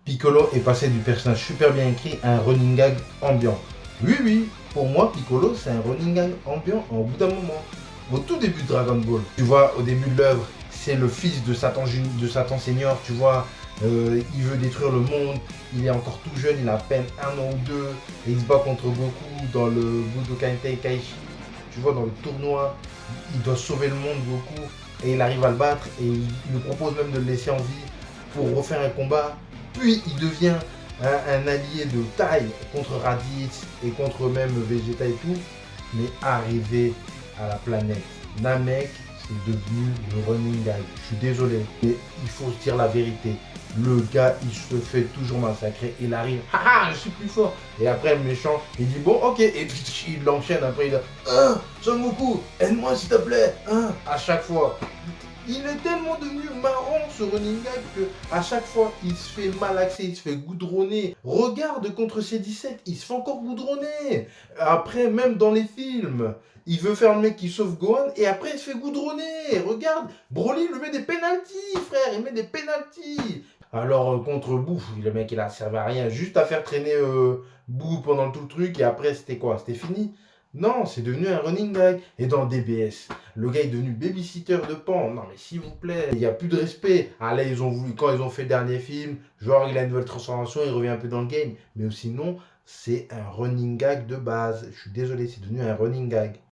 Piccolo est passé du personnage super bien écrit à un running gag ambiant. Oui, oui, pour moi, Piccolo, c'est un running gag ambiant au bout d'un moment. Au tout début de Dragon Ball, tu vois, au début de l'œuvre, c'est le fils de Satan Senior, tu vois, il veut détruire le monde, il est encore tout jeune, il a à peine 1 an ou deux, et il se bat contre Goku dans le Budokai Tenkaichi, tu vois, dans le tournoi, il doit sauver le monde, Goku, et il arrive à le battre, et il lui propose même de le laisser en vie pour refaire un combat, puis il devient un allié de taille contre Raditz et contre même Vegeta et tout. Mais arrivé à la planète Namek, c'est devenu le running gag. Je suis désolé, mais il faut se dire la vérité. Le gars, il se fait toujours massacrer. Il arrive, haha, je suis plus fort. Et après, le méchant, il dit bon, ok. Et il l'enchaîne. Après, il dit, Son Goku, aide-moi s'il te plaît. À chaque fois. Il est tellement devenu marrant ce running gag que à chaque fois il se fait malaxer, il se fait goudronner. Regarde contre C17, il se fait encore goudronner. Après, même dans les films, il veut faire le mec qui sauve Gohan et après il se fait goudronner. Regarde, Broly lui met des pénalties, frère, il met des pénalties. Alors contre Boo, le mec il a servi à rien, juste à faire traîner Boo pendant tout le truc et après c'était quoi? C'était fini? Non, c'est devenu un running gag. Et dans DBS, le gars est devenu babysitter de Pan. Non, mais s'il vous plaît, il n'y a plus de respect. Ah là, ils ont voulu, quand ils ont fait le dernier film, genre il a une nouvelle transformation, il revient un peu dans le game. Mais sinon, c'est un running gag de base. Je suis désolé, c'est devenu un running gag.